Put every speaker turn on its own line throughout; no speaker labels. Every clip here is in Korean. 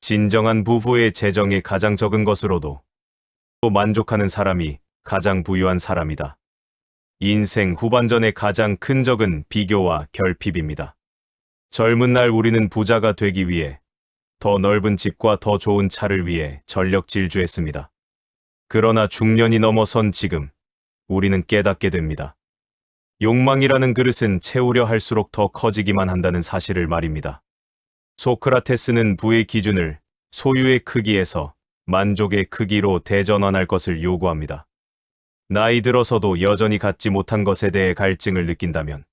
진정한 부부의 재정이 가장 적은 것으로도 또 만족하는 사람이 가장 부유한 사람이다. 인생 후반전의 가장 큰 적은 비교와 결핍입니다. 젊은 날 우리는 부자가 되기 위해 더 넓은 집과 더 좋은 차를 위해 전력 질주했습니다. 그러나 중년이 넘어선 지금 우리는 깨닫게 됩니다. 욕망이라는 그릇은 채우려 할수록 더 커지기만 한다는 사실을 말입니다. 소크라테스는 부의 기준을 소유의 크기에서 만족의 크기로 대전환할 것을 요구합니다. 나이 들어서도 여전히 갖지 못한 것에 대해 갈증을 느낀다면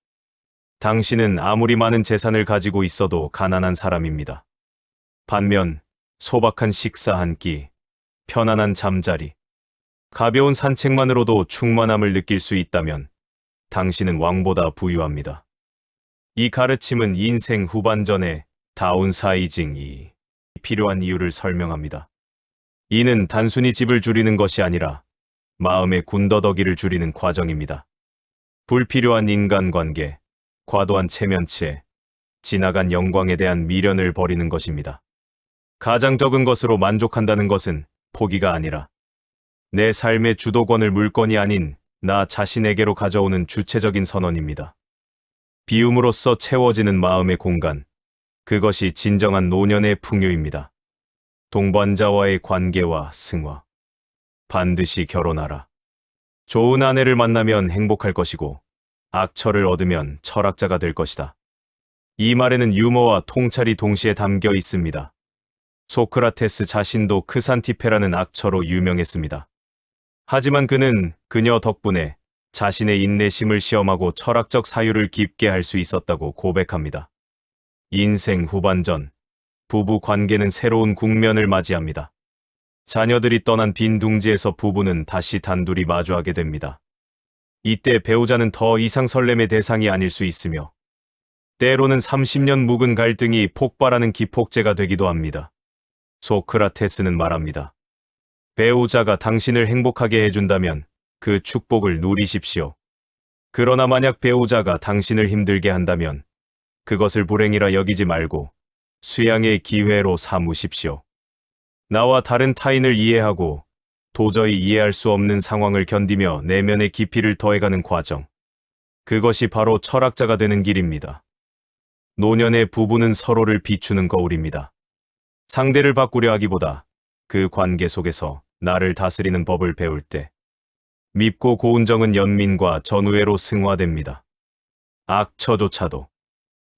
당신은 아무리 많은 재산을 가지고 있어도 가난한 사람입니다. 반면 소박한 식사 한 끼, 편안한 잠자리, 가벼운 산책만으로도 충만함을 느낄 수 있다면 당신은 왕보다 부유합니다. 이 가르침은 인생 후반전에 다운사이징이 필요한 이유를 설명합니다. 이는 단순히 집을 줄이는 것이 아니라 마음의 군더더기를 줄이는 과정입니다. 불필요한 인간관계, 과도한 체면치에 지나간 영광에 대한 미련을 버리는 것입니다. 가장 적은 것으로 만족한다는 것은 포기가 아니라 내 삶의 주도권을 물건이 아닌 나 자신에게로 가져오는 주체적인 선언입니다. 비움으로써 채워지는 마음의 공간, 그것이 진정한 노년의 풍요입니다. 동반자와의 관계와 승화. 반드시 결혼하라. 좋은 아내를 만나면 행복할 것이고 악처를 얻으면 철학자가 될 것이다. 이 말에는 유머와 통찰이 동시에 담겨 있습니다. 소크라테스 자신도 크산티페라는 악처로 유명했습니다. 하지만 그는 그녀 덕분에 자신의 인내심을 시험하고 철학적 사유를 깊게 할 수 있었다고 고백합니다. 인생 후반전, 부부 관계는 새로운 국면을 맞이합니다. 자녀들이 떠난 빈 둥지에서 부부는 다시 단둘이 마주하게 됩니다. 이때 배우자는 더 이상 설렘의 대상이 아닐 수 있으며 때로는 30년 묵은 갈등이 폭발하는 기폭제가 되기도 합니다. 소크라테스는 말합니다. 배우자가 당신을 행복하게 해준다면 그 축복을 누리십시오. 그러나 만약 배우자가 당신을 힘들게 한다면 그것을 불행이라 여기지 말고 수양의 기회로 삼으십시오. 나와 다른 타인을 이해하고 도저히 이해할 수 없는 상황을 견디며 내면의 깊이를 더해가는 과정. 그것이 바로 철학자가 되는 길입니다. 노년의 부부는 서로를 비추는 거울입니다. 상대를 바꾸려 하기보다 그 관계 속에서 나를 다스리는 법을 배울 때 밉고 고운 정은 연민과 전우애로 승화됩니다. 악처조차도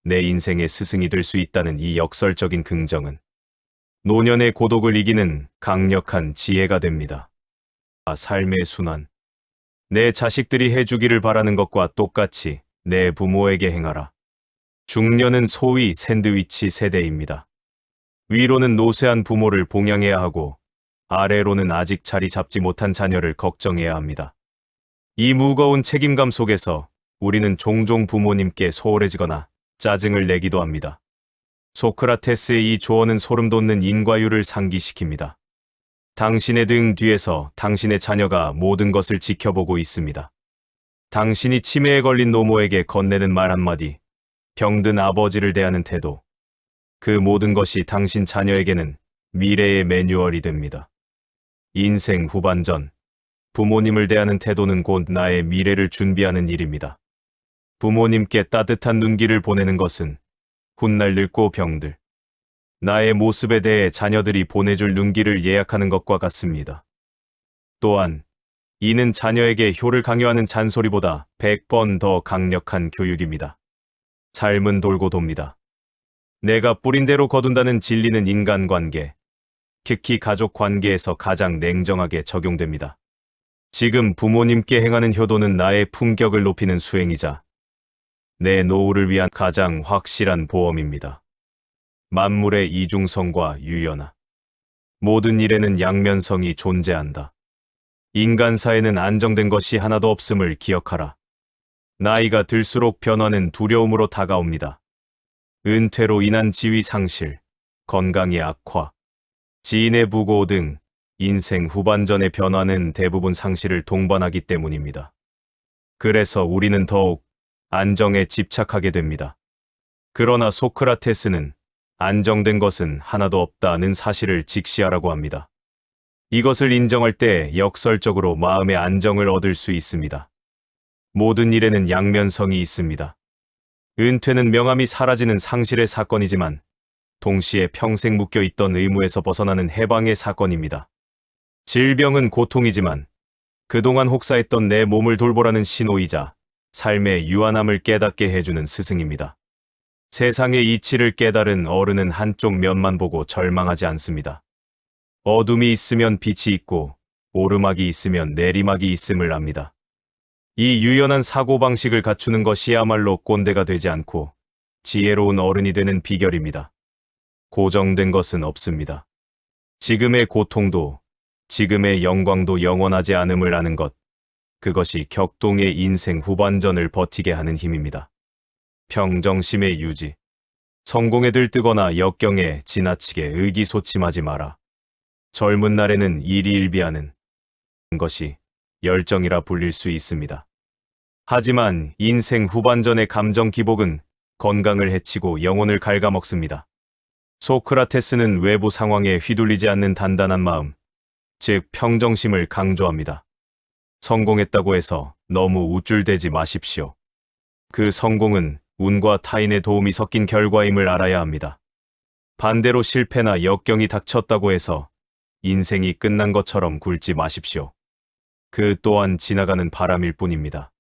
내 인생의 스승이 될 수 있다는 이 역설적인 긍정은 노년의 고독을 이기는 강력한 지혜가 됩니다. 삶의 순환. 내 자식들이 해주기를 바라는 것과 똑같이 내 부모에게 행하라. 중년은 소위 샌드위치 세대입니다. 위로는 노쇠한 부모를 봉양해야 하고 아래로는 아직 자리 잡지 못한 자녀를 걱정해야 합니다. 이 무거운 책임감 속에서 우리는 종종 부모님께 소홀해지거나 짜증을 내기도 합니다. 소크라테스의 이 조언은 소름 돋는 인과율을 상기시킵니다. 당신의 등 뒤에서 당신의 자녀가 모든 것을 지켜보고 있습니다. 당신이 치매에 걸린 노모에게 건네는 말 한마디, 병든 아버지를 대하는 태도, 그 모든 것이 당신 자녀에게는 미래의 매뉴얼이 됩니다. 인생 후반전, 부모님을 대하는 태도는 곧 나의 미래를 준비하는 일입니다. 부모님께 따뜻한 눈길을 보내는 것은 훗날 늙고 병들, 나의 모습에 대해 자녀들이 보내줄 눈길을 예약하는 것과 같습니다. 또한 이는 자녀에게 효를 강요하는 잔소리보다 100번 더 강력한 교육입니다. 삶은 돌고 돕니다. 내가 뿌린 대로 거둔다는 진리는 인간관계, 특히 가족 관계에서 가장 냉정하게 적용됩니다. 지금 부모님께 행하는 효도는 나의 품격을 높이는 수행이자 내 노후를 위한 가장 확실한 보험입니다. 만물의 이중성과 유연화. 모든 일에는 양면성이 존재한다. 인간사에는 안정된 것이 하나도 없음을 기억하라. 나이가 들수록 변화는 두려움으로 다가옵니다. 은퇴로 인한 지위 상실, 건강의 악화, 지인의 부고 등 인생 후반전의 변화는 대부분 상실을 동반하기 때문입니다. 그래서 우리는 더욱 안정에 집착하게 됩니다. 그러나 소크라테스는 안정된 것은 하나도 없다는 사실을 직시하라고 합니다. 이것을 인정할 때 역설적으로 마음의 안정을 얻을 수 있습니다. 모든 일에는 양면성이 있습니다. 은퇴는 명함이 사라지는 상실의 사건이지만 동시에 평생 묶여있던 의무에서 벗어나는 해방의 사건입니다. 질병은 고통이지만 그동안 혹사했던 내 몸을 돌보라는 신호이자 삶의 유한함을 깨닫게 해주는 스승입니다. 세상의 이치를 깨달은 어른은 한쪽 면만 보고 절망하지 않습니다. 어둠이 있으면 빛이 있고 오르막이 있으면 내리막이 있음을 압니다. 이 유연한 사고방식을 갖추는 것이야말로 꼰대가 되지 않고 지혜로운 어른이 되는 비결입니다. 고정된 것은 없습니다. 지금의 고통도 지금의 영광도 영원하지 않음을 아는 것, 그것이 격동의 인생 후반전을 버티게 하는 힘입니다. 평정심의 유지. 성공에 들뜨거나 역경에 지나치게 의기소침하지 마라. 젊은 날에는 일희일비하는 것이 열정이라 불릴 수 있습니다. 하지만 인생 후반전의 감정 기복은 건강을 해치고 영혼을 갉아먹습니다. 소크라테스는 외부 상황에 휘둘리지 않는 단단한 마음, 즉 평정심을 강조합니다. 성공했다고 해서 너무 우쭐대지 마십시오. 그 성공은 운과 타인의 도움이 섞인 결과임을 알아야 합니다. 반대로 실패나 역경이 닥쳤다고 해서 인생이 끝난 것처럼 굴지 마십시오. 그 또한 지나가는 바람일 뿐입니다.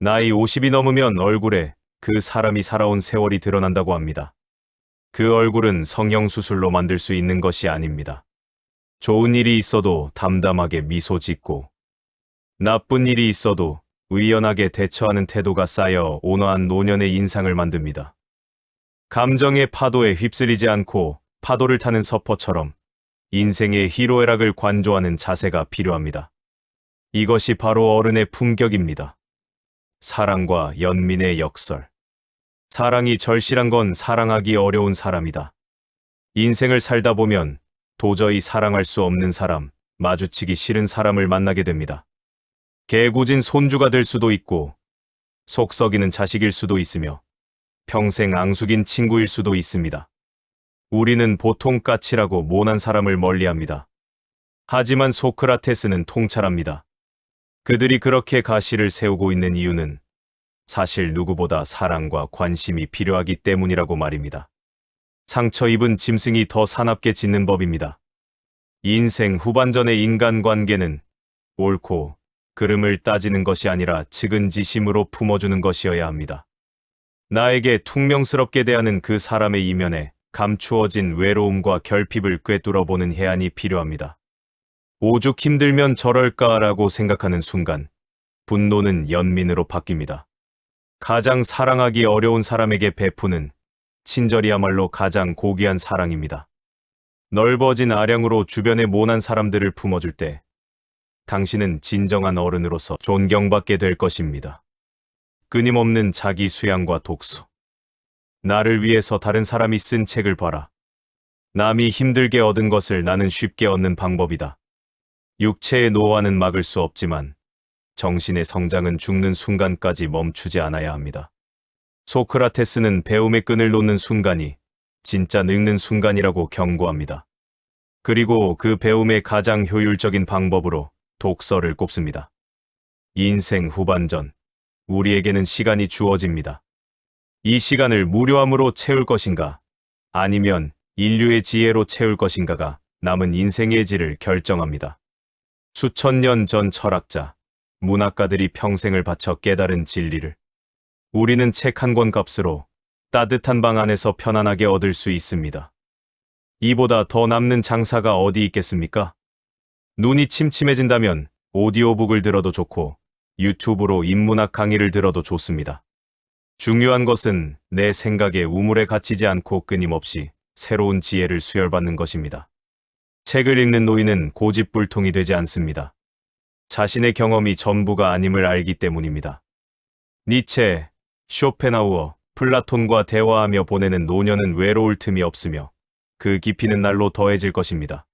나이 50이 넘으면 얼굴에 그 사람이 살아온 세월이 드러난다고 합니다. 그 얼굴은 성형수술로 만들 수 있는 것이 아닙니다. 좋은 일이 있어도 담담하게 미소 짓고 나쁜 일이 있어도 의연하게 대처하는 태도가 쌓여 온화한 노년의 인상을 만듭니다. 감정의 파도에 휩쓸리지 않고 파도를 타는 서퍼처럼 인생의 희로애락을 관조하는 자세가 필요합니다. 이것이 바로 어른의 품격입니다. 사랑과 연민의 역설. 사랑이 절실한 건 사랑하기 어려운 사람이다. 인생을 살다 보면 도저히 사랑할 수 없는 사람, 마주치기 싫은 사람을 만나게 됩니다. 개구진 손주가 될 수도 있고, 속 썩이는 자식일 수도 있으며, 평생 앙숙인 친구일 수도 있습니다. 우리는 보통 까칠하고 모난 사람을 멀리합니다. 하지만 소크라테스는 통찰합니다. 그들이 그렇게 가시를 세우고 있는 이유는 사실 누구보다 사랑과 관심이 필요하기 때문이라고 말입니다. 상처 입은 짐승이 더 사납게 짖는 법입니다. 인생 후반전의 인간관계는 옳고 그름을 따지는 것이 아니라 측은지심으로 품어주는 것이어야 합니다. 나에게 퉁명스럽게 대하는 그 사람의 이면에 감추어진 외로움과 결핍을 꿰뚫어보는 해안이 필요합니다. 오죽 힘들면 저럴까라고 생각하는 순간 분노는 연민으로 바뀝니다. 가장 사랑하기 어려운 사람에게 베푸는 친절이야말로 가장 고귀한 사랑입니다. 넓어진 아량으로 주변의 모난 사람들을 품어줄 때 당신은 진정한 어른으로서 존경받게 될 것입니다. 끊임없는 자기 수양과 독서. 나를 위해서 다른 사람이 쓴 책을 봐라. 남이 힘들게 얻은 것을 나는 쉽게 얻는 방법이다. 육체의 노화는 막을 수 없지만 정신의 성장은 죽는 순간까지 멈추지 않아야 합니다. 소크라테스는 배움의 끈을 놓는 순간이 진짜 늙는 순간이라고 경고합니다. 그리고 그 배움의 가장 효율적인 방법으로 독서를 꼽습니다. 인생 후반전, 우리에게는 시간이 주어집니다. 이 시간을 무료함으로 채울 것인가, 아니면 인류의 지혜로 채울 것인가가 남은 인생의 질을 결정합니다. 수천 년 전 철학자, 문학가들이 평생을 바쳐 깨달은 진리를 우리는 책 한 권 값으로 따뜻한 방 안에서 편안하게 얻을 수 있습니다. 이보다 더 남는 장사가 어디 있겠습니까? 눈이 침침해진다면 오디오북을 들어도 좋고 유튜브로 인문학 강의를 들어도 좋습니다. 중요한 것은 내 생각에 우물에 갇히지 않고 끊임없이 새로운 지혜를 수혈받는 것입니다. 책을 읽는 노인은 고집불통이 되지 않습니다. 자신의 경험이 전부가 아님을 알기 때문입니다. 니체, 쇼펜하우어, 플라톤과 대화하며 보내는 노년은 외로울 틈이 없으며 그 깊이는 날로 더해질 것입니다.